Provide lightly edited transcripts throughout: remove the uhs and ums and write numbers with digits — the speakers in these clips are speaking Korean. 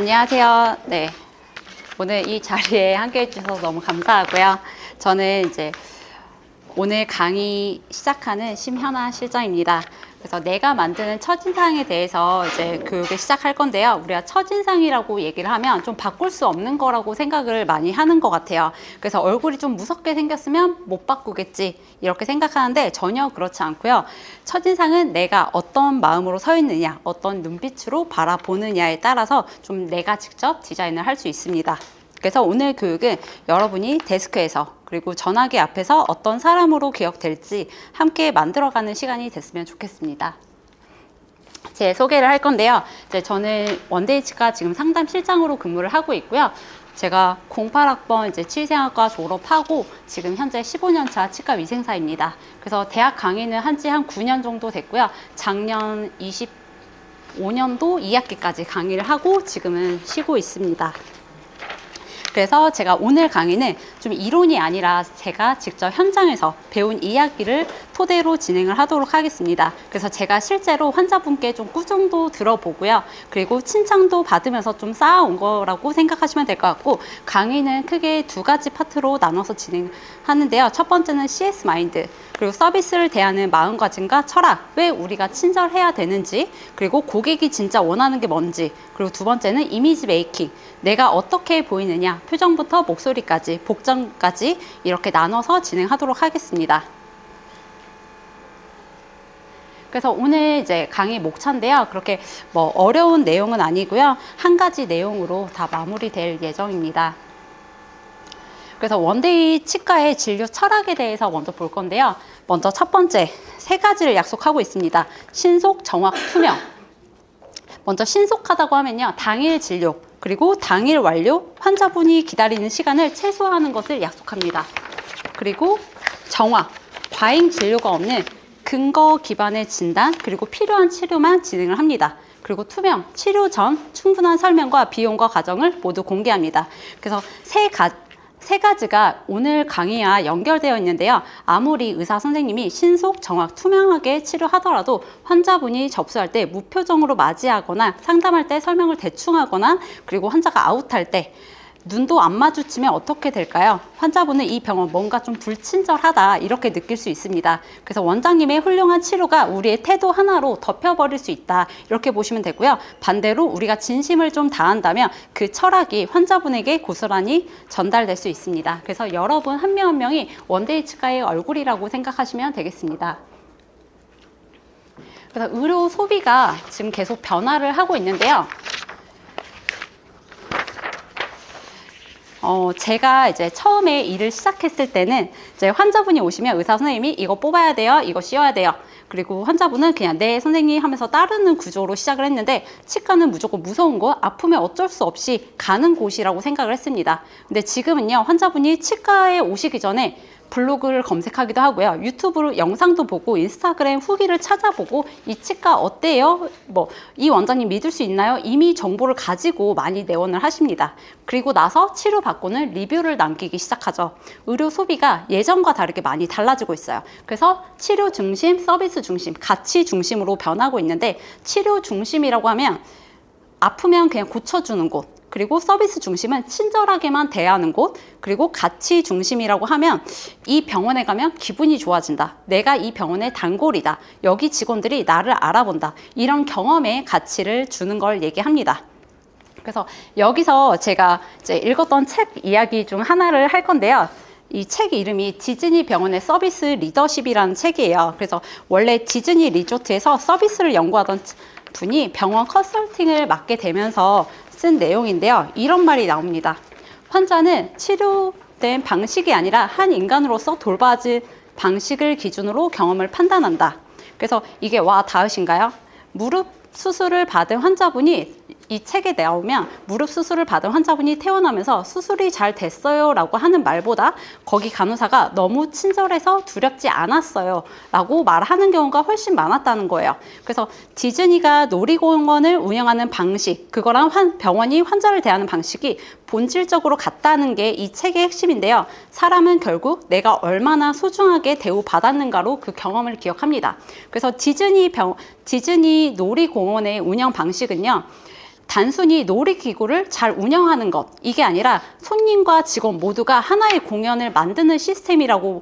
안녕하세요. 네. 오늘 이 자리에 함께 해주셔서 너무 감사하고요. 저는 이제 오늘 강의 시작하는 심현아 실장입니다. 그래서 내가 만드는 첫인상에 대해서 이제 교육을 시작할 건데요. 우리가 첫인상이라고 얘기를 하면 좀 바꿀 수 없는 거라고 생각을 많이 하는 것 같아요. 그래서 얼굴이 좀 무섭게 생겼으면 못 바꾸겠지 이렇게 생각하는데 전혀 그렇지 않고요. 첫인상은 내가 어떤 마음으로 서 있느냐, 어떤 눈빛으로 바라보느냐에 따라서 좀 내가 직접 디자인을 할 수 있습니다. 그래서 오늘 교육은 여러분이 데스크에서 그리고 전화기 앞에서 어떤 사람으로 기억될지 함께 만들어가는 시간이 됐으면 좋겠습니다. 제 소개를 할 건데요. 이제 저는 원데이 치과 지금 상담실장으로 근무를 하고 있고요. 제가 08학번 이제 치의생활과 졸업하고 지금 현재 15년차 치과 위생사입니다. 그래서 대학 강의는 한지 한 9년 정도 됐고요. 작년 25년도 2학기까지 강의를 하고 지금은 쉬고 있습니다. 그래서 제가 오늘 강의는 좀 이론이 아니라 제가 직접 현장에서 배운 이야기를 토대로 진행을 하도록 하겠습니다. 그래서 제가 실제로 환자분께 좀 꾸중도 들어보고요. 그리고 칭찬도 받으면서 좀 쌓아온 거라고 생각하시면 될 것 같고, 강의는 크게 두 가지 파트로 나눠서 진행하는데요. 첫 번째는 CS 마인드, 그리고 서비스를 대하는 마음가짐과 철학, 왜 우리가 친절해야 되는지, 그리고 고객이 진짜 원하는 게 뭔지, 그리고 두 번째는 이미지 메이킹, 내가 어떻게 보이느냐, 표정부터 목소리까지, 복장까지 이렇게 나눠서 진행하도록 하겠습니다. 그래서 오늘 이제 강의 목차인데요. 그렇게 뭐 어려운 내용은 아니고요. 한 가지 내용으로 다 마무리될 예정입니다. 그래서 원데이 치과의 진료 철학에 대해서 먼저 볼 건데요. 먼저 첫 번째, 세 가지를 약속하고 있습니다. 신속, 정확, 투명. 먼저 신속하다고 하면요. 당일 진료, 그리고 당일 완료, 환자분이 기다리는 시간을 최소화하는 것을 약속합니다. 그리고 정확, 과잉 진료가 없는 근거 기반의 진단, 그리고 필요한 치료만 진행을 합니다. 그리고 투명, 치료 전 충분한 설명과 비용과 과정을 모두 공개합니다. 그래서 세 가지가 오늘 강의와 연결되어 있는데요. 아무리 의사 선생님이 신속, 정확, 투명하게 치료하더라도 환자분이 접수할 때 무표정으로 맞이하거나 상담할 때 설명을 대충 하거나 그리고 환자가 아웃할 때 눈도 안 마주치면 어떻게 될까요? 환자분은 이 병원 뭔가 좀 불친절하다 이렇게 느낄 수 있습니다. 그래서 원장님의 훌륭한 치료가 우리의 태도 하나로 덮여버릴 수 있다 이렇게 보시면 되고요. 반대로 우리가 진심을 좀 다한다면 그 철학이 환자분에게 고스란히 전달될 수 있습니다. 그래서 여러분 한 명 한 명이 원데이 치과의 얼굴이라고 생각하시면 되겠습니다. 그래서 의료 소비가 지금 계속 변화를 하고 있는데요. 제가 이제 처음에 일을 시작했을 때는 이제 환자분이 오시면 의사 선생님이 이거 뽑아야 돼요, 이거 씌워야 돼요. 그리고 환자분은 그냥 네 선생님 하면서 따르는 구조로 시작을 했는데 치과는 무조건 무서운 거, 아프면 어쩔 수 없이 가는 곳이라고 생각을 했습니다. 근데 지금은요, 환자분이 치과에 오시기 전에 블로그를 검색하기도 하고요. 유튜브로 영상도 보고 인스타그램 후기를 찾아보고 이 치과 어때요? 뭐 이 원장님 믿을 수 있나요? 이미 정보를 가지고 많이 내원을 하십니다. 그리고 나서 치료받고는 리뷰를 남기기 시작하죠. 의료 소비가 예전과 다르게 많이 달라지고 있어요. 그래서 치료 중심, 서비스 중심, 가치 중심으로 변하고 있는데 치료 중심이라고 하면 아프면 그냥 고쳐주는 곳, 그리고 서비스 중심은 친절하게만 대하는 곳, 그리고 가치 중심이라고 하면 이 병원에 가면 기분이 좋아진다. 내가 이 병원의 단골이다. 여기 직원들이 나를 알아본다. 이런 경험의 가치를 주는 걸 얘기합니다. 그래서 여기서 제가 이제 읽었던 책 이야기 중 하나를 할 건데요. 이 책 이름이 디즈니 병원의 서비스 리더십이라는 책이에요. 그래서 원래 디즈니 리조트에서 서비스를 연구하던 분이 병원 컨설팅을 맡게 되면서 쓴 내용인데요. 이런 말이 나옵니다. 환자는 치료된 방식이 아니라 한 인간으로서 돌봐진 방식을 기준으로 경험을 판단한다. 그래서 이게 와 닿으신가요? 무릎 수술을 받은 환자분이 이 책에 나오면 무릎 수술을 받은 환자분이 퇴원하면서 수술이 잘 됐어요 라고 하는 말보다 거기 간호사가 너무 친절해서 두렵지 않았어요 라고 말하는 경우가 훨씬 많았다는 거예요. 그래서 디즈니가 놀이공원을 운영하는 방식, 그거랑 병원이 환자를 대하는 방식이 본질적으로 같다는 게 이 책의 핵심인데요. 사람은 결국 내가 얼마나 소중하게 대우받았는가로 그 경험을 기억합니다. 그래서 디즈니 놀이공원의 운영 방식은요, 단순히 놀이기구를 잘 운영하는 것, 이게 아니라 손님과 직원 모두가 하나의 공연을 만드는 시스템이라고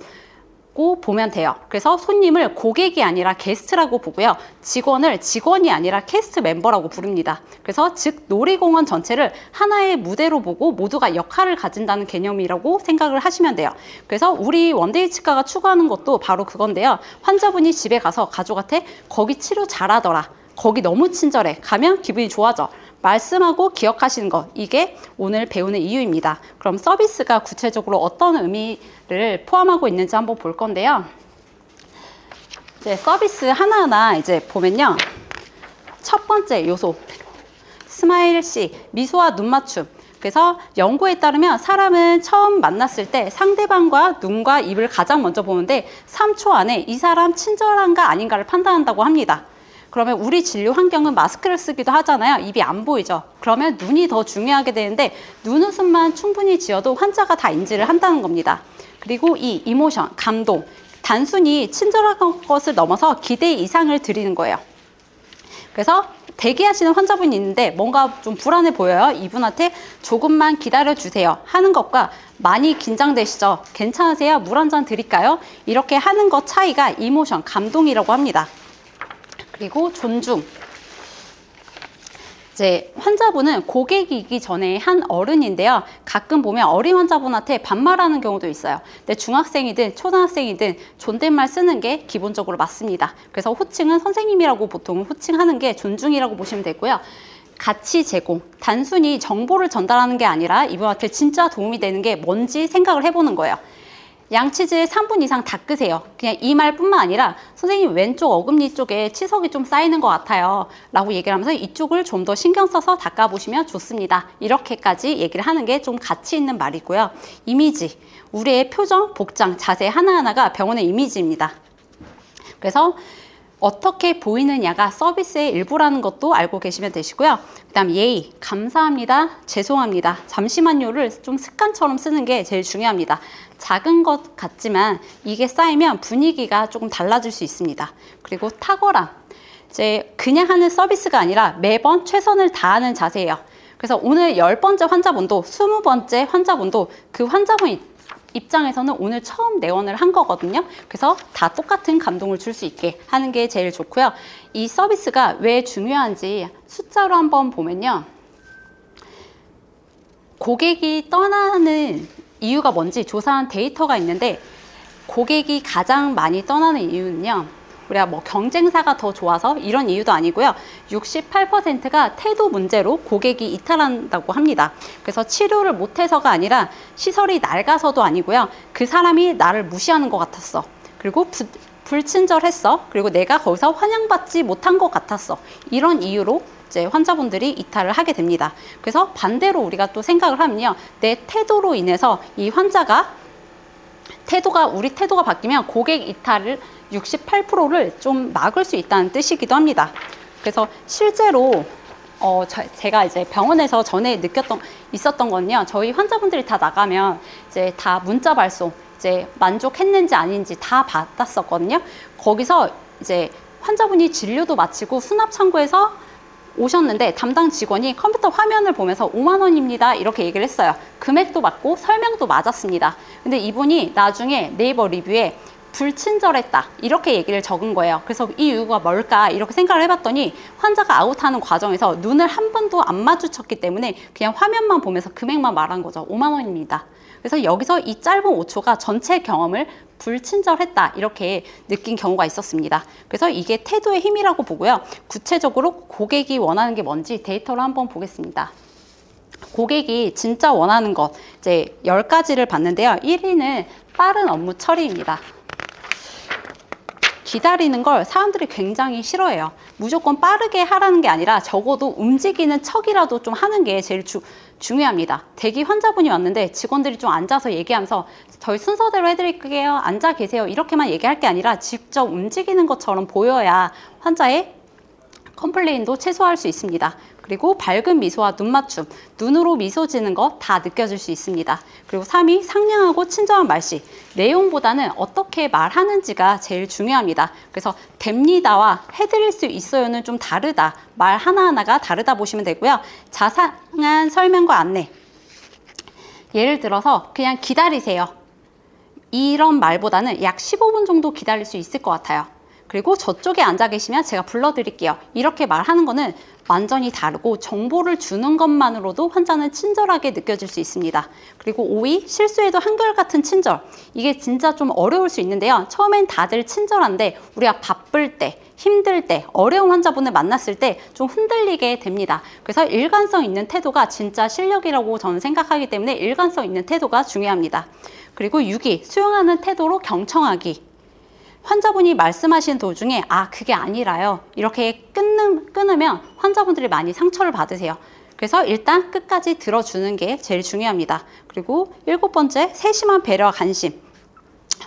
보면 돼요. 그래서 손님을 고객이 아니라 게스트라고 보고요. 직원을 직원이 아니라 캐스트 멤버라고 부릅니다. 그래서 즉 놀이공원 전체를 하나의 무대로 보고 모두가 역할을 가진다는 개념이라고 생각을 하시면 돼요. 그래서 우리 원데이 치과가 추구하는 것도 바로 그건데요. 환자분이 집에 가서 가족한테 거기 치료 잘하더라, 거기 너무 친절해, 가면 기분이 좋아져, 말씀하고 기억하시는 것, 이게 오늘 배우는 이유입니다. 그럼 서비스가 구체적으로 어떤 의미를 포함하고 있는지 한번 볼 건데요. 이제 서비스 하나하나 이제 보면요. 첫 번째 요소, 스마일 씨, 미소와 눈 맞춤. 그래서 연구에 따르면 사람은 처음 만났을 때 상대방과 눈과 입을 가장 먼저 보는데 3초 안에 이 사람 친절한가 아닌가를 판단한다고 합니다. 그러면 우리 진료 환경은 마스크를 쓰기도 하잖아요. 입이 안 보이죠. 그러면 눈이 더 중요하게 되는데 눈웃음만 충분히 지어도 환자가 다 인지를 한다는 겁니다. 그리고 이 이모션, 감동, 단순히 친절한 것을 넘어서 기대 이상을 드리는 거예요. 그래서 대기하시는 환자분이 있는데 뭔가 좀 불안해 보여요. 이분한테 조금만 기다려주세요 하는 것과 많이 긴장되시죠? 괜찮으세요? 물 한 잔 드릴까요? 이렇게 하는 것 차이가 이모션, 감동이라고 합니다. 그리고 존중. 이제 환자분은 고객이기 전에 한 어른인데요. 가끔 보면 어린 환자분한테 반말하는 경우도 있어요. 근데 중학생이든 초등학생이든 존댓말 쓰는 게 기본적으로 맞습니다. 그래서 호칭은 선생님이라고 보통 호칭하는 게 존중이라고 보시면 되고요. 가치 제공, 단순히 정보를 전달하는 게 아니라 이분한테 진짜 도움이 되는 게 뭔지 생각을 해보는 거예요. 양치질 3분 이상 닦으세요. 그냥 이 말뿐만 아니라 선생님 왼쪽 어금니 쪽에 치석이 좀 쌓이는 것 같아요 라고 얘기를 하면서 이쪽을 좀 더 신경 써서 닦아보시면 좋습니다. 이렇게까지 얘기를 하는 게 좀 가치 있는 말이고요. 이미지, 우리의 표정, 복장, 자세 하나하나가 병원의 이미지입니다. 그래서 어떻게 보이느냐가 서비스의 일부라는 것도 알고 계시면 되시고요. 그 다음 예의, 감사합니다, 죄송합니다, 잠시만요를 좀 습관처럼 쓰는 게 제일 중요합니다. 작은 것 같지만 이게 쌓이면 분위기가 조금 달라질 수 있습니다. 그리고 탁월함, 이제 그냥 하는 서비스가 아니라 매번 최선을 다하는 자세예요. 그래서 오늘 10번째 환자분도 20번째 환자분도 그 환자분 입장에서는 오늘 처음 내원을 한 거거든요. 그래서 다 똑같은 감동을 줄 수 있게 하는 게 제일 좋고요. 이 서비스가 왜 중요한지 숫자로 한번 보면요. 고객이 떠나는 이유가 뭔지 조사한 데이터가 있는데 고객이 가장 많이 떠나는 이유는요. 우리가 뭐 경쟁사가 더 좋아서 이런 이유도 아니고요. 68%가 태도 문제로 고객이 이탈한다고 합니다. 그래서 치료를 못해서가 아니라 시설이 낡아서도 아니고요. 그 사람이 나를 무시하는 것 같았어. 그리고 불친절했어. 그리고 내가 거기서 환영받지 못한 것 같았어. 이런 이유로 이제 환자분들이 이탈을 하게 됩니다. 그래서 반대로 우리가 또 생각을 하면요. 내 태도로 인해서 이 환자가 우리 태도가 바뀌면 고객 이탈을 68%를 좀 막을 수 있다는 뜻이기도 합니다. 그래서 실제로 제가 이제 병원에서 전에 있었던 건요. 저희 환자분들이 다 나가면 이제 다 문자 발송, 이제 만족했는지 아닌지 다 받았었거든요. 거기서 이제 환자분이 진료도 마치고 수납 창구에서 오셨는데 담당 직원이 컴퓨터 화면을 보면서 5만 원입니다 이렇게 얘기를 했어요. 금액도 맞고 설명도 맞았습니다. 근데 이분이 나중에 네이버 리뷰에 불친절했다 이렇게 얘기를 적은 거예요. 그래서 이 이유가 뭘까 이렇게 생각을 해봤더니 환자가 아웃하는 과정에서 눈을 한 번도 안 마주쳤기 때문에 그냥 화면만 보면서 금액만 말한 거죠. 5만 원입니다. 그래서 여기서 이 짧은 5초가 전체 경험을 불친절했다 이렇게 느낀 경우가 있었습니다. 그래서 이게 태도의 힘이라고 보고요. 구체적으로 고객이 원하는 게 뭔지 데이터로 한번 보겠습니다. 고객이 진짜 원하는 것 이제 10가지를 봤는데요. 1위는 빠른 업무 처리입니다. 기다리는 걸 사람들이 굉장히 싫어해요. 무조건 빠르게 하라는 게 아니라 적어도 움직이는 척이라도 좀 하는 게 제일 중요합니다. 대기 환자분이 왔는데 직원들이 좀 앉아서 얘기하면서 저희 순서대로 해드릴게요. 앉아 계세요. 이렇게만 얘기할 게 아니라 직접 움직이는 것처럼 보여야 환자의 컴플레인도 최소화할 수 있습니다. 그리고 밝은 미소와 눈 맞춤, 눈으로 미소 지는 거 다 느껴질 수 있습니다. 그리고 3위, 상냥하고 친절한 말씨. 내용보다는 어떻게 말하는지가 제일 중요합니다. 그래서 됩니다와 해드릴 수 있어요는 좀 다르다. 말 하나하나가 다르다 보시면 되고요. 자상한 설명과 안내. 예를 들어서 그냥 기다리세요. 이런 말보다는 약 15분 정도 기다릴 수 있을 것 같아요. 그리고 저쪽에 앉아 계시면 제가 불러드릴게요. 이렇게 말하는 거는 완전히 다르고 정보를 주는 것만으로도 환자는 친절하게 느껴질 수 있습니다. 그리고 5위, 실수해도 한결같은 친절. 이게 진짜 좀 어려울 수 있는데요. 처음엔 다들 친절한데 우리가 바쁠 때, 힘들 때, 어려운 환자분을 만났을 때 좀 흔들리게 됩니다. 그래서 일관성 있는 태도가 진짜 실력이라고 저는 생각하기 때문에 일관성 있는 태도가 중요합니다. 그리고 6위, 수용하는 태도로 경청하기. 환자분이 말씀하신 도중에 그게 아니라요. 이렇게 끊으면 환자분들이 많이 상처를 받으세요. 그래서 일단 끝까지 들어주는 게 제일 중요합니다. 그리고 7번째, 세심한 배려와 관심.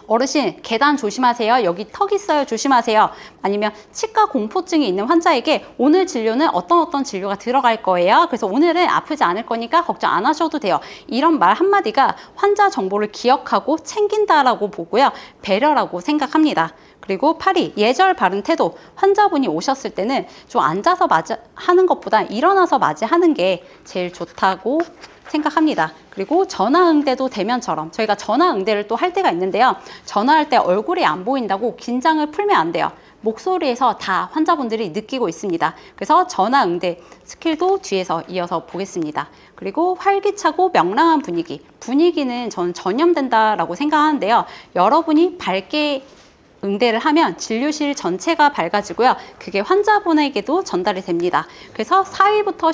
어르신, 계단 조심하세요. 여기 턱 있어요. 조심하세요. 아니면 치과 공포증이 있는 환자에게 오늘 진료는 어떤 진료가 들어갈 거예요. 그래서 오늘은 아프지 않을 거니까 걱정 안 하셔도 돼요. 이런 말 한마디가 환자 정보를 기억하고 챙긴다라고 보고요. 배려라고 생각합니다. 그리고 8위, 예절 바른 태도. 환자분이 오셨을 때는 좀 앉아서 맞이하는 것보다 일어나서 맞이하는 게 제일 좋다고 생각합니다. 그리고 전화응대도 대면처럼 저희가 전화응대를 또 할 때가 있는데요. 전화할 때 얼굴이 안 보인다고 긴장을 풀면 안 돼요. 목소리에서 다 환자분들이 느끼고 있습니다. 그래서 전화응대 스킬도 뒤에서 이어서 보겠습니다. 그리고 활기차고 명랑한 분위기. 분위기는 저는 전염된다라고 생각하는데요. 여러분이 밝게 응대를 하면 진료실 전체가 밝아지고요. 그게 환자분에게도 전달이 됩니다. 그래서 4위부터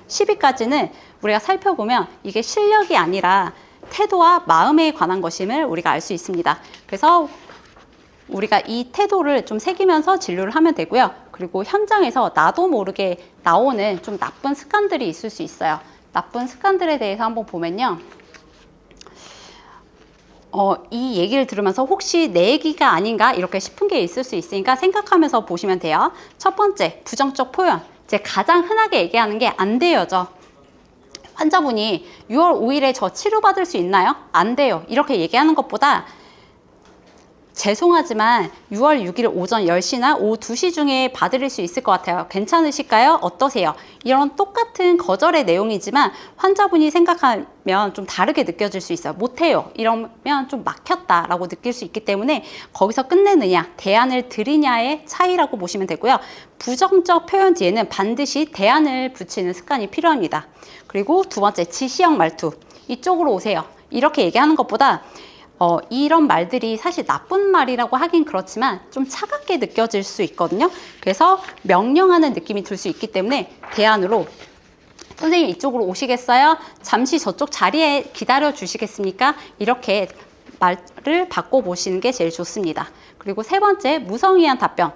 10위까지는 우리가 살펴보면 이게 실력이 아니라 태도와 마음에 관한 것임을 우리가 알 수 있습니다. 그래서 우리가 이 태도를 좀 새기면서 진료를 하면 되고요. 그리고 현장에서 나도 모르게 나오는 좀 나쁜 습관들이 있을 수 있어요. 나쁜 습관들에 대해서 한번 보면요. 이 얘기를 들으면서 혹시 내 얘기가 아닌가 이렇게 싶은 게 있을 수 있으니까 생각하면서 보시면 돼요. 첫 번째, 부정적 표현. 이제 가장 흔하게 얘기하는 게 안 돼요죠. 환자분이 6월 5일에 저 치료받을 수 있나요? 안 돼요. 이렇게 얘기하는 것보다 죄송하지만 6월 6일 오전 10시나 오후 2시 중에 봐드릴 수 있을 것 같아요. 괜찮으실까요? 어떠세요? 이런 똑같은 거절의 내용이지만 환자분이 생각하면 좀 다르게 느껴질 수 있어요. 못해요. 이러면 좀 막혔다라고 느낄 수 있기 때문에 거기서 끝내느냐, 대안을 드리냐의 차이라고 보시면 되고요. 부정적 표현 뒤에는 반드시 대안을 붙이는 습관이 필요합니다. 그리고 두 번째, 지시형 말투. 이쪽으로 오세요. 이렇게 얘기하는 것보다 이런 말들이 사실 나쁜 말이라고 하긴 그렇지만 좀 차갑게 느껴질 수 있거든요. 그래서 명령하는 느낌이 들 수 있기 때문에 대안으로 선생님 이쪽으로 오시겠어요? 잠시 저쪽 자리에 기다려 주시겠습니까? 이렇게 말을 바꿔보시는 게 제일 좋습니다. 그리고 세 번째, 무성의한 답변.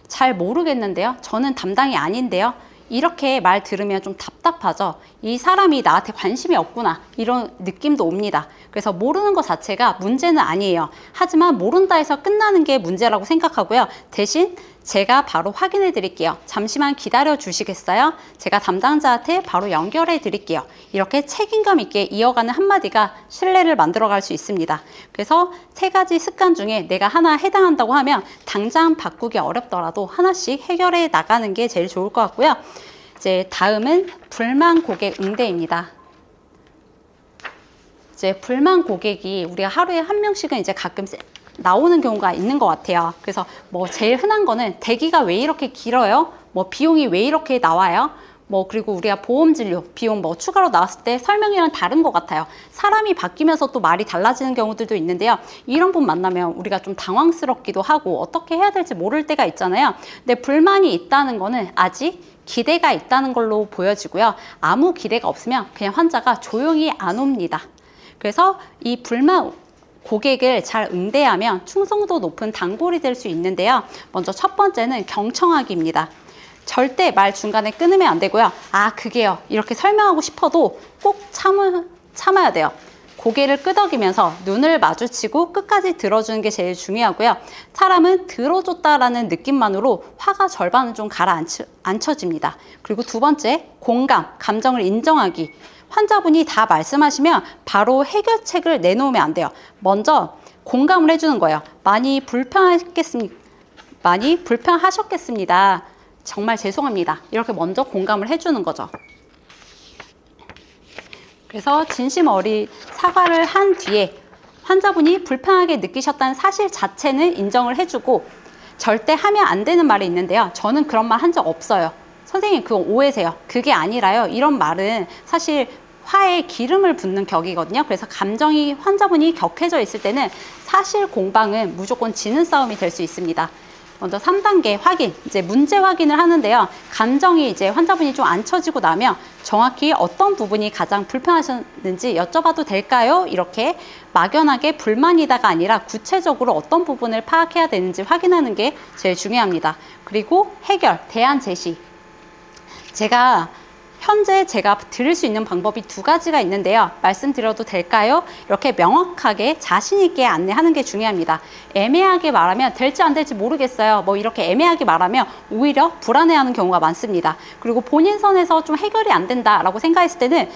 잘 모르겠는데요. 저는 담당이 아닌데요. 이렇게 말 들으면 좀 답답하죠. 이 사람이 나한테 관심이 없구나 이런 느낌도 옵니다. 그래서 모르는 것 자체가 문제는 아니에요. 하지만 모른다 해서 끝나는 게 문제라고 생각하고요. 대신 제가 바로 확인해 드릴게요. 잠시만 기다려 주시겠어요? 제가 담당자한테 바로 연결해 드릴게요. 이렇게 책임감 있게 이어가는 한마디가 신뢰를 만들어 갈 수 있습니다. 그래서 세 가지 습관 중에 내가 하나 해당한다고 하면 당장 바꾸기 어렵더라도 하나씩 해결해 나가는 게 제일 좋을 것 같고요. 이제 다음은 불만 고객 응대입니다. 이제 불만 고객이 우리가 하루에 한 명씩은 이제 가끔 나오는 경우가 있는 것 같아요. 그래서 뭐 제일 흔한 거는 대기가 왜 이렇게 길어요? 뭐 비용이 왜 이렇게 나와요? 뭐 그리고 우리가 보험 진료 비용 뭐 추가로 나왔을 때 설명이랑 다른 것 같아요. 사람이 바뀌면서 또 말이 달라지는 경우들도 있는데요. 이런 분 만나면 우리가 좀 당황스럽기도 하고 어떻게 해야 될지 모를 때가 있잖아요. 근데 불만이 있다는 거는 아직 기대가 있다는 걸로 보여지고요. 아무 기대가 없으면 그냥 환자가 조용히 안 옵니다. 그래서 이 불만 고객을 잘 응대하면 충성도 높은 단골이 될 수 있는데요. 먼저 첫 번째는 경청하기입니다. 절대 말 중간에 끊으면 안 되고요. 그게요. 이렇게 설명하고 싶어도 꼭 참아야 돼요. 고개를 끄덕이면서 눈을 마주치고 끝까지 들어주는 게 제일 중요하고요. 사람은 들어줬다라는 느낌만으로 화가 절반은 좀 가라앉혀집니다. 그리고 두 번째, 공감, 감정을 인정하기. 환자분이 다 말씀하시면 바로 해결책을 내놓으면 안 돼요. 먼저 공감을 해주는 거예요. 많이 불편하셨겠습니다. 정말 죄송합니다. 이렇게 먼저 공감을 해주는 거죠. 그래서 진심 어린 사과를 한 뒤에 환자분이 불편하게 느끼셨다는 사실 자체는 인정을 해주고, 절대 하면 안 되는 말이 있는데요. 저는 그런 말 한 적 없어요. 선생님, 그건 오해세요. 그게 아니라요. 이런 말은 사실 화에 기름을 붓는 격이거든요. 그래서 감정이 환자분이 격해져 있을 때는 사실 공방은 무조건 지는 싸움이 될 수 있습니다. 먼저 3단계 확인, 이제 문제 확인을 하는데요. 감정이 이제 환자분이 좀 앉혀지고 나면 정확히 어떤 부분이 가장 불편하셨는지 여쭤봐도 될까요? 이렇게 막연하게 불만이다가 아니라 구체적으로 어떤 부분을 파악해야 되는지 확인하는 게 제일 중요합니다. 그리고 해결, 대안 제시. 현재 제가 드릴 수 있는 방법이 두 가지가 있는데요. 말씀드려도 될까요? 이렇게 명확하게 자신 있게 안내하는 게 중요합니다. 애매하게 말하면 될지 안 될지 모르겠어요. 뭐 이렇게 애매하게 말하면 오히려 불안해하는 경우가 많습니다. 그리고 본인 선에서 좀 해결이 안 된다라고 생각했을 때는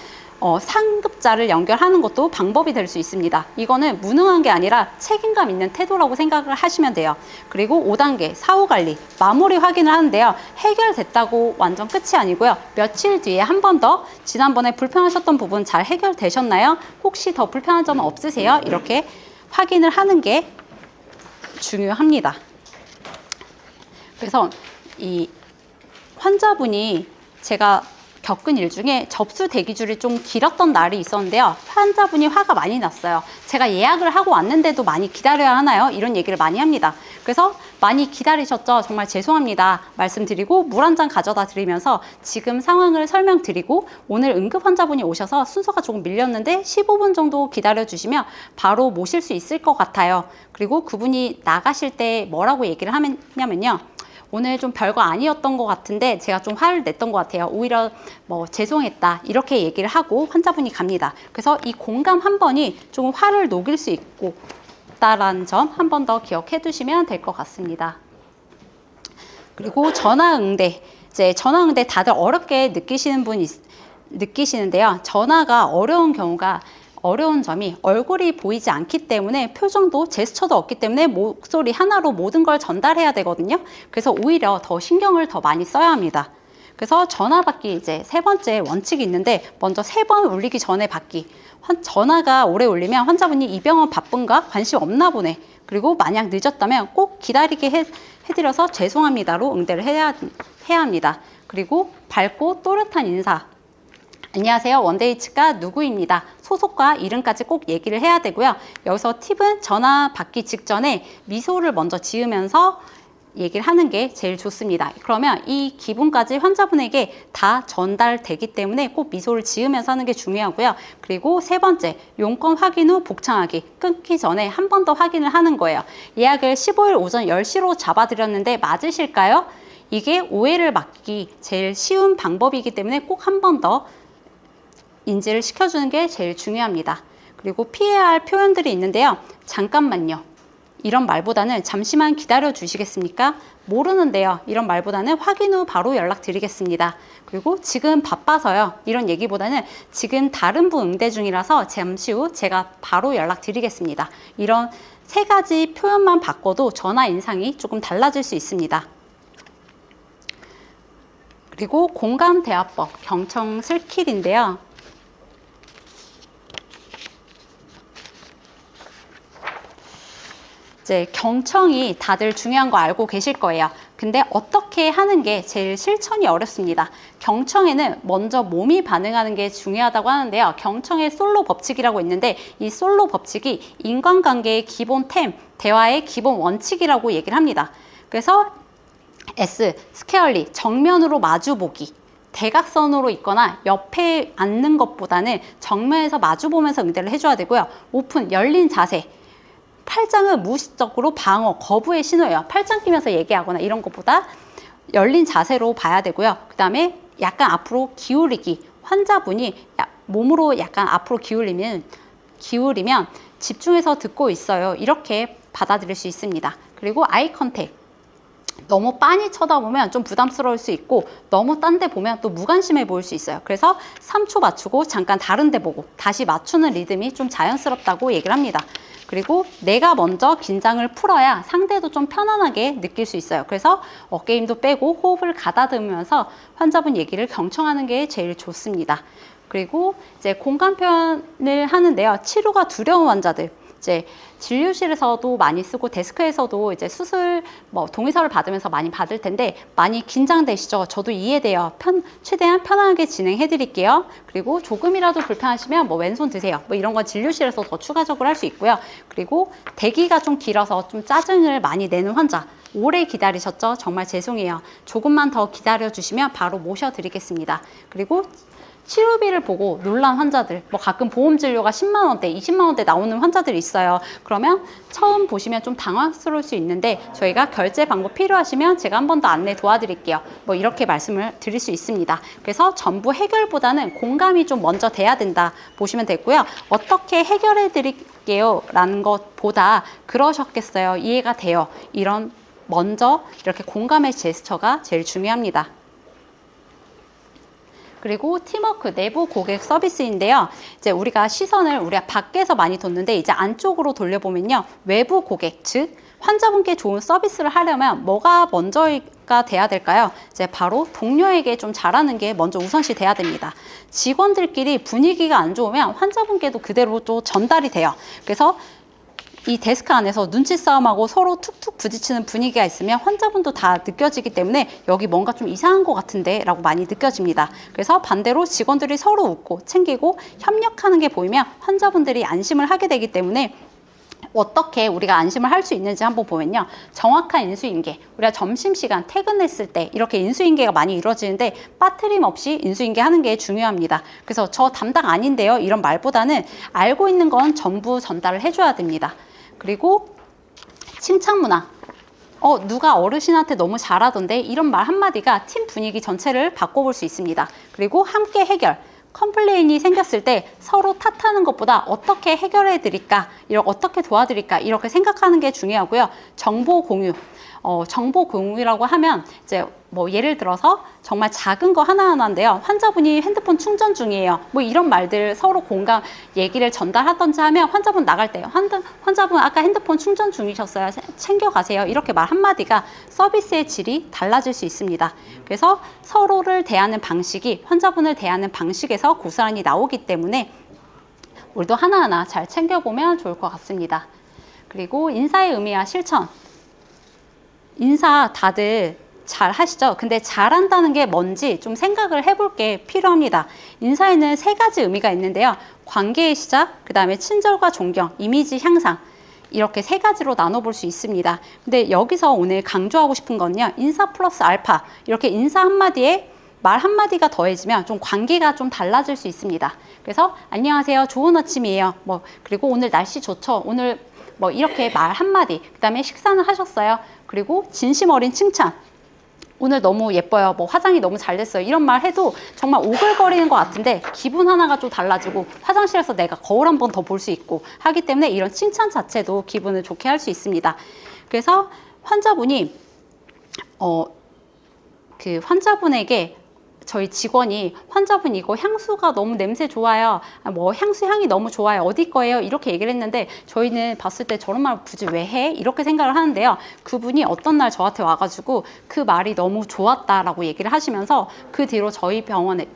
상급자를 연결하는 것도 방법이 될 수 있습니다. 이거는 무능한 게 아니라 책임감 있는 태도라고 생각을 하시면 돼요. 그리고 5단계 사후관리, 마무리 확인을 하는데요. 해결됐다고 완전 끝이 아니고요. 며칠 뒤에 한 번 더 지난번에 불편하셨던 부분 잘 해결되셨나요? 혹시 더 불편한 점은 없으세요? 이렇게 확인을 하는 게 중요합니다. 그래서 이 환자분이 제가 겪은 일 중에 접수 대기줄이 좀 길었던 날이 있었는데요. 환자분이 화가 많이 났어요. 제가 예약을 하고 왔는데도 많이 기다려야 하나요? 이런 얘기를 많이 합니다. 그래서 많이 기다리셨죠? 정말 죄송합니다. 말씀드리고 물 한 잔 가져다 드리면서 지금 상황을 설명드리고, 오늘 응급 환자분이 오셔서 순서가 조금 밀렸는데 15분 정도 기다려 주시면 바로 모실 수 있을 것 같아요. 그리고 그분이 나가실 때 뭐라고 얘기를 하냐면요. 오늘 좀 별거 아니었던 것 같은데 제가 좀 화를 냈던 것 같아요. 오히려 뭐 죄송했다 이렇게 얘기를 하고 환자분이 갑니다. 그래서 이 공감 한 번이 좀 화를 녹일 수 있다라는 점 한 번 더 기억해 두시면 될 것 같습니다. 그리고 전화응대. 이제 전화응대 다들 어렵게 느끼시는데요. 전화가 어려운 점이 얼굴이 보이지 않기 때문에, 표정도 제스처도 없기 때문에 목소리 하나로 모든 걸 전달해야 되거든요. 그래서 오히려 더 신경을 더 많이 써야 합니다. 그래서 전화 받기, 이제 세 번째 원칙이 있는데, 먼저 3번 울리기 전에 받기. 전화가 오래 울리면 환자분이 이 병원 바쁜가? 관심 없나 보네. 그리고 만약 늦었다면 꼭 기다리게 해드려서 죄송합니다로 응대를 해야 합니다. 그리고 밝고 또렷한 인사. 안녕하세요. 원데이 치과 누구입니다. 소속과 이름까지 꼭 얘기를 해야 되고요. 여기서 팁은 전화 받기 직전에 미소를 먼저 지으면서 얘기를 하는 게 제일 좋습니다. 그러면 이 기분까지 환자분에게 다 전달되기 때문에 꼭 미소를 지으면서 하는 게 중요하고요. 그리고 세 번째, 용건 확인 후 복창하기. 끊기 전에 한 번 더 확인을 하는 거예요. 예약을 15일 오전 10시로 잡아드렸는데 맞으실까요? 이게 오해를 막기 제일 쉬운 방법이기 때문에 꼭 한 번 더 인지를 시켜주는 게 제일 중요합니다. 그리고 피해야 할 표현들이 있는데요. 잠깐만요. 이런 말보다는 잠시만 기다려 주시겠습니까? 모르는데요. 이런 말보다는 확인 후 바로 연락드리겠습니다. 그리고 지금 바빠서요. 이런 얘기보다는 지금 다른 분 응대 중이라서 잠시 후 제가 바로 연락드리겠습니다. 이런 3가지 표현만 바꿔도 전화 인상이 조금 달라질 수 있습니다. 그리고 공감대화법, 경청 슬킬인데요. 이제 경청이 다들 중요한 거 알고 계실 거예요. 근데 어떻게 하는 게 제일 실천이 어렵습니다. 경청에는 먼저 몸이 반응하는 게 중요하다고 하는데요. 경청의 솔로 법칙이라고 있는데, 이 솔로 법칙이 인간관계의 기본 템, 대화의 기본 원칙이라고 얘기를 합니다. 그래서 S, 스퀘어리, 정면으로 마주보기. 대각선으로 있거나 옆에 앉는 것보다는 정면에서 마주보면서 응대를 해줘야 되고요. 오픈, 열린 자세. 팔짱은 무의식적으로 방어, 거부의 신호예요. 팔짱 끼면서 얘기하거나 이런 것보다 열린 자세로 봐야 되고요. 그 다음에 약간 앞으로 기울이기. 환자분이 몸으로 약간 앞으로 기울이면 기울이면 집중해서 듣고 있어요. 이렇게 받아들일 수 있습니다. 그리고 아이 컨택. 너무 빤히 쳐다보면 좀 부담스러울 수 있고 너무 딴 데 보면 또 무관심해 보일 수 있어요. 그래서 3초 맞추고 잠깐 다른 데 보고 다시 맞추는 리듬이 좀 자연스럽다고 얘기를 합니다. 그리고 내가 먼저 긴장을 풀어야 상대도 좀 편안하게 느낄 수 있어요. 그래서 어깨 힘도 빼고 호흡을 가다듬으면서 환자분 얘기를 경청하는 게 제일 좋습니다. 그리고 이제 공감 표현을 하는데요. 치료가 두려운 환자들, 이제 진료실에서도 많이 쓰고 데스크에서도 이제 수술 동의서를 받으면서 많이 받을 텐데 많이 긴장되시죠? 저도 이해돼요. 최대한 편하게 진행해 드릴게요. 그리고 조금이라도 불편하시면 왼손 드세요. 이런 건 진료실에서 더 추가적으로 할 수 있고요. 그리고 대기가 좀 길어서 좀 짜증을 많이 내는 환자, 오래 기다리셨죠? 정말 죄송해요. 조금만 더 기다려 주시면 바로 모셔 드리겠습니다. 그리고 치료비를 보고 놀란 환자들, 가끔 보험 진료가 10만 원대, 20만 원대 나오는 환자들이 있어요. 그러면 처음 보시면 좀 당황스러울 수 있는데 저희가 결제 방법 필요하시면 제가 한 번 더 안내 도와드릴게요. 이렇게 말씀을 드릴 수 있습니다. 그래서 전부 해결보다는 공감이 좀 먼저 돼야 된다 보시면 되고요. 어떻게 해결해 드릴게요 라는 것보다 그러셨겠어요, 이해가 돼요, 이런 먼저 이렇게 공감의 제스처가 제일 중요합니다. 그리고 팀워크, 내부 고객 서비스인데요. 이제 우리가 시선을 밖에서 많이 뒀는데 이제 안쪽으로 돌려보면요. 외부 고객, 즉 환자분께 좋은 서비스를 하려면 뭐가 먼저가 돼야 될까요? 이제 바로 동료에게 좀 잘하는 게 먼저 우선시 돼야 됩니다. 직원들끼리 분위기가 안 좋으면 환자분께도 그대로 또 전달이 돼요. 그래서 이 데스크 안에서 눈치 싸움하고 서로 툭툭 부딪히는 분위기가 있으면 환자분도 다 느껴지기 때문에 여기 뭔가 좀 이상한 것 같은데 라고 많이 느껴집니다. 그래서 반대로 직원들이 서로 웃고 챙기고 협력하는 게 보이면 환자분들이 안심을 하게 되기 때문에 어떻게 우리가 안심을 할 수 있는지 한번 보면요. 정확한 인수인계, 우리가 점심시간 퇴근했을 때 이렇게 인수인계가 많이 이루어지는데 빠트림 없이 인수인계 하는 게 중요합니다. 그래서 저 담당 아닌데요, 이런 말보다는 알고 있는 건 전부 전달을 해줘야 됩니다. 그리고 칭찬 문화. 누가 어르신한테 너무 잘하던데, 이런 말 한마디가 팀 분위기 전체를 바꿔볼 수 있습니다. 그리고 함께 해결. 컴플레인이 생겼을 때 서로 탓하는 것보다 어떻게 해결해 드릴까, 어떻게 도와드릴까, 이렇게 생각하는 게 중요하고요. 정보 공유. 정보 공유라고 하면 이제 예를 들어서 정말 작은 거 하나하나인데요. 환자분이 핸드폰 충전 중이에요. 이런 말들 서로 공감 얘기를 전달하던지 하면 환자분 나갈 때요. 환자분 아까 핸드폰 충전 중이셨어요. 챙겨가세요. 이렇게 말 한마디가 서비스의 질이 달라질 수 있습니다. 그래서 서로를 대하는 방식이 환자분을 대하는 방식에서 고스란히 나오기 때문에 우리도 하나하나 잘 챙겨보면 좋을 것 같습니다. 그리고 인사의 의미와 실천. 인사 다들 잘 하시죠? 근데 잘한다는 게 뭔지 좀 생각을 해볼 게 필요합니다. 인사에는 3가지 의미가 있는데요. 관계의 시작, 그 다음에 친절과 존경, 이미지 향상, 이렇게 3가지로 나눠볼 수 있습니다. 근데 여기서 오늘 강조하고 싶은 건요. 인사 플러스 알파, 이렇게 인사 한마디에 말 한마디가 더해지면 좀 관계가 좀 달라질 수 있습니다. 그래서 안녕하세요, 좋은 아침이에요. 그리고 오늘 날씨 좋죠? 오늘 이렇게 말 한마디, 그 다음에 식사는 하셨어요? 그리고 진심 어린 칭찬. 오늘 너무 예뻐요. 화장이 너무 잘 됐어요. 이런 말 해도 정말 오글거리는 것 같은데 기분 하나가 좀 달라지고 화장실에서 내가 거울 한 번 더 볼 수 있고 하기 때문에 이런 칭찬 자체도 기분을 좋게 할 수 있습니다. 그래서 환자분이 환자분에게 저희 직원이 환자분 이거 향수가 너무 냄새 좋아요. 향수 향이 너무 좋아요. 어디 거예요? 이렇게 얘기를 했는데 저희는 봤을 때 저런 말 굳이 왜 해? 이렇게 생각을 하는데요. 그분이 어떤 날 저한테 와가지고 그 말이 너무 좋았다라고 얘기를 하시면서 그 뒤로 저희 병원에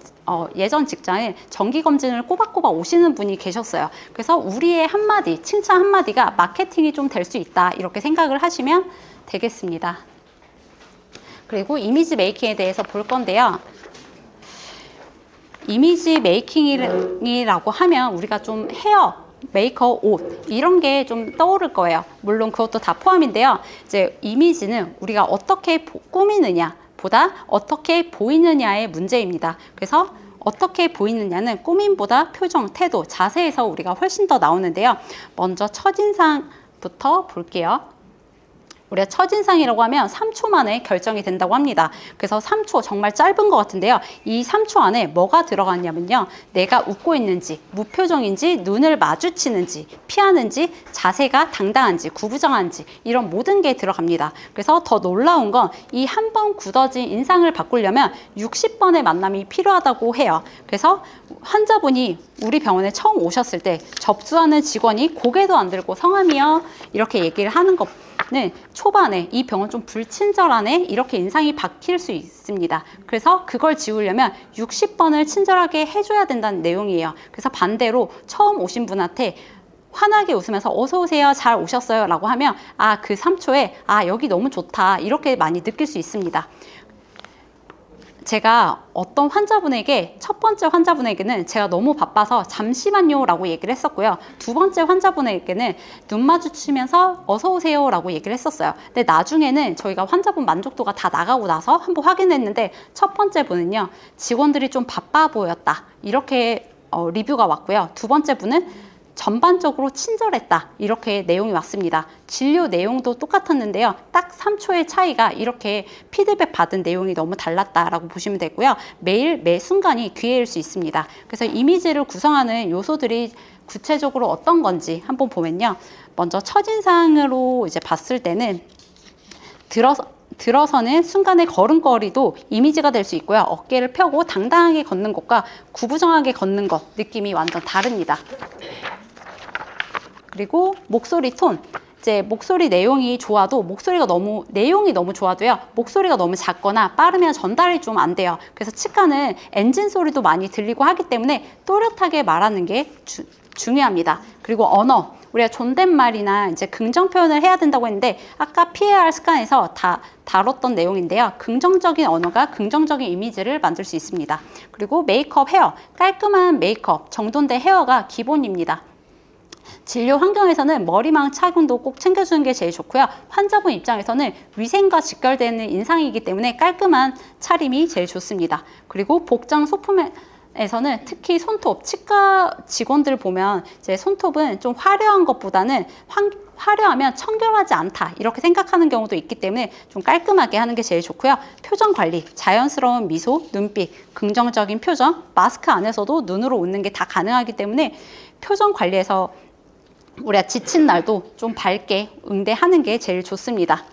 예전 직장에 정기검진을 꼬박꼬박 오시는 분이 계셨어요. 그래서 우리의 한마디, 칭찬 한마디가 마케팅이 좀 될 수 있다. 이렇게 생각을 하시면 되겠습니다. 그리고 이미지 메이킹에 대해서 볼 건데요. 이미지 메이킹이라고 하면 우리가 좀 헤어, 메이크업, 옷 이런 게 좀 떠오를 거예요. 물론 그것도 다 포함인데요. 이제 이미지는 우리가 어떻게 꾸미느냐 보다 어떻게 보이느냐의 문제입니다. 그래서 어떻게 보이느냐는 꾸밈보다 표정, 태도, 자세에서 우리가 훨씬 더 나오는데요. 먼저 첫인상부터 볼게요. 우리가 첫인상이라고 하면 3초 만에 결정이 된다고 합니다. 그래서 3초 정말 짧은 것 같은데요. 이 3초 안에 뭐가 들어갔냐면요. 내가 웃고 있는지, 무표정인지, 눈을 마주치는지, 피하는지, 자세가 당당한지, 구부정한지 이런 모든 게 들어갑니다. 그래서 더 놀라운 건 이 한 번 굳어진 인상을 바꾸려면 60번의 만남이 필요하다고 해요. 그래서 환자분이 우리 병원에 처음 오셨을 때 접수하는 직원이 고개도 안 들고 성함이요 이렇게 얘기를 하는 것은 초반에 이 병원 좀 불친절하네 이렇게 인상이 박힐 수 있습니다. 그래서 그걸 지우려면 60번을 친절하게 해줘야 된다는 내용이에요. 그래서 반대로 처음 오신 분한테 환하게 웃으면서 어서 오세요, 잘 오셨어요 라고 하면 그 3초에 여기 너무 좋다 이렇게 많이 느낄 수 있습니다. 제가 어떤 환자분에게 첫 번째 환자분에게는 제가 너무 바빠서 잠시만요 라고 얘기를 했었고요. 두 번째 환자분에게는 눈 마주치면서 어서 오세요 라고 얘기를 했었어요. 근데 나중에는 저희가 환자분 만족도가 다 나가고 나서 한번 확인했는데 첫 번째 분은요, 직원들이 좀 바빠 보였다 이렇게 리뷰가 왔고요. 두 번째 분은 전반적으로 친절했다 이렇게 내용이 왔습니다. 진료 내용도 똑같았는데요. 딱 3초의 차이가 이렇게 피드백 받은 내용이 너무 달랐다라고 보시면 되고요. 매일 매 순간이 기회일 수 있습니다. 그래서 이미지를 구성하는 요소들이 구체적으로 어떤 건지 한번 보면요. 먼저 첫인상으로 이제 봤을 때는 들어서는 순간의 걸음걸이도 이미지가 될 수 있고요. 어깨를 펴고 당당하게 걷는 것과 구부정하게 걷는 것 느낌이 완전 다릅니다. 그리고 목소리 톤, 이제 목소리 내용이 좋아도 내용이 너무 좋아도요, 목소리가 너무 작거나 빠르면 전달이 좀 안 돼요. 그래서 치과는 엔진 소리도 많이 들리고 하기 때문에 또렷하게 말하는 게 중요합니다. 그리고 언어, 우리가 존댓말이나 이제 긍정 표현을 해야 된다고 했는데 아까 PAR 습관에서 다 다뤘던 내용인데요. 긍정적인 언어가 긍정적인 이미지를 만들 수 있습니다. 그리고 메이크업, 헤어, 깔끔한 메이크업, 정돈된 헤어가 기본입니다. 진료 환경에서는 머리망 착용도 꼭 챙겨주는 게 제일 좋고요. 환자분 입장에서는 위생과 직결되는 인상이기 때문에 깔끔한 차림이 제일 좋습니다. 그리고 복장 소품에서는 특히 손톱, 치과 직원들 보면 이제 손톱은 좀 화려한 것보다는 화려하면 청결하지 않다 이렇게 생각하는 경우도 있기 때문에 좀 깔끔하게 하는 게 제일 좋고요. 표정 관리, 자연스러운 미소, 눈빛, 긍정적인 표정, 마스크 안에서도 눈으로 웃는 게 다 가능하기 때문에 표정 관리에서 우리가 지친 날도 좀 밝게 응대하는 게 제일 좋습니다.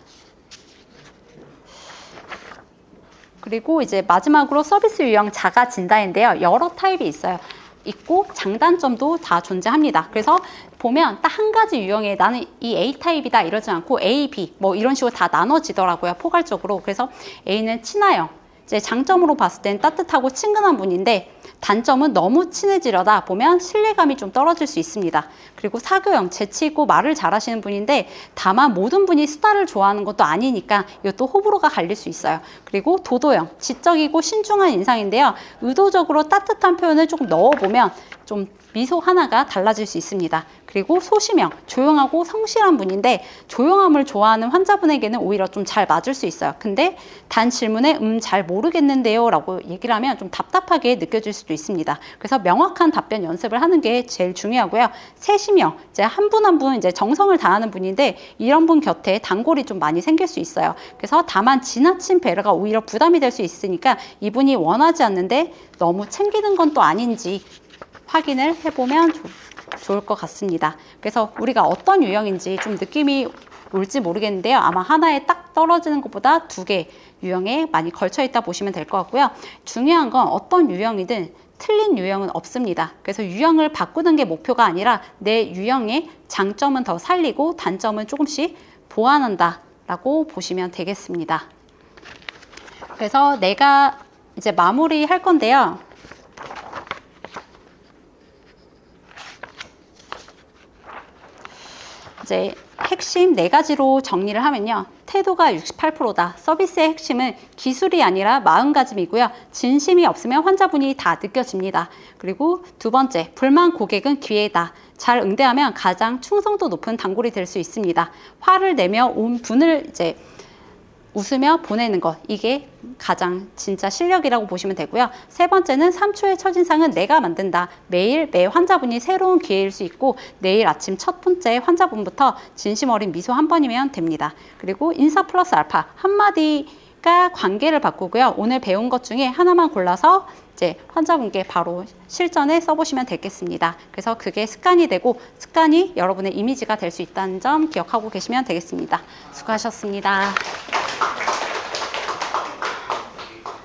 그리고 이제 마지막으로 서비스 유형 자가 진단인데요. 여러 타입이 있고 장단점도 다 존재합니다. 그래서 보면 딱 한 가지 유형에 나는 이 A 타입이다 이러지 않고 A, B 뭐 이런 식으로 다 나눠지더라고요. 포괄적으로. 그래서 A는 친화형. 이제 장점으로 봤을 땐 따뜻하고 친근한 분인데 단점은 너무 친해지려다 보면 신뢰감이 좀 떨어질 수 있습니다. 그리고 사교형, 재치 있고 말을 잘하시는 분인데 다만 모든 분이 수다를 좋아하는 것도 아니니까 이것도 호불호가 갈릴 수 있어요. 그리고 도도형, 지적이고 신중한 인상인데요. 의도적으로 따뜻한 표현을 조금 넣어보면 좀 미소 하나가 달라질 수 있습니다. 그리고 소심형, 조용하고 성실한 분인데 조용함을 좋아하는 환자분에게는 오히려 좀 잘 맞을 수 있어요. 근데 단 질문에 잘 모르겠는데요 라고 얘기를 하면 좀 답답하게 느껴질 수도 있습니다. 그래서 명확한 답변 연습을 하는 게 제일 중요하고요. 세심형, 이제 한 분 한 분 이제 정성을 다하는 분인데 이런 분 곁에 단골이 좀 많이 생길 수 있어요. 그래서 다만 지나친 배려가 오히려 부담이 될 수 있으니까 이분이 원하지 않는데 너무 챙기는 건 또 아닌지 확인을 해보면 좋을 것 같습니다. 그래서 우리가 어떤 유형인지 좀 느낌이 올지 모르겠는데요. 아마 하나에 딱 떨어지는 것보다 두 개 유형에 많이 걸쳐 있다 보시면 될 것 같고요. 중요한 건 어떤 유형이든 틀린 유형은 없습니다. 그래서 유형을 바꾸는 게 목표가 아니라 내 유형의 장점은 더 살리고 단점은 조금씩 보완한다 라고 보시면 되겠습니다. 그래서 내가 이제 마무리 할 건데요. 이제 핵심 4가지로 정리를 하면요. 태도가 68%다. 서비스의 핵심은 기술이 아니라 마음가짐이고요. 진심이 없으면 환자분이 다 느껴집니다. 그리고 두 번째, 불만 고객은 기회다. 잘 응대하면 가장 충성도 높은 단골이 될 수 있습니다. 화를 내며 온 분을 이제 웃으며 보내는 것, 이게 가장 진짜 실력이라고 보시면 되고요. 세 번째는 3초의 첫인상은 내가 만든다. 매일 매 환자분이 새로운 기회일 수 있고 내일 아침 첫 번째 환자분부터 진심 어린 미소 한 번이면 됩니다. 그리고 인사 플러스 알파 한마디가 관계를 바꾸고요. 오늘 배운 것 중에 하나만 골라서 이제 환자분께 바로 실전에 써보시면 되겠습니다. 그래서 그게 습관이 되고 습관이 여러분의 이미지가 될 수 있다는 점 기억하고 계시면 되겠습니다. 수고하셨습니다.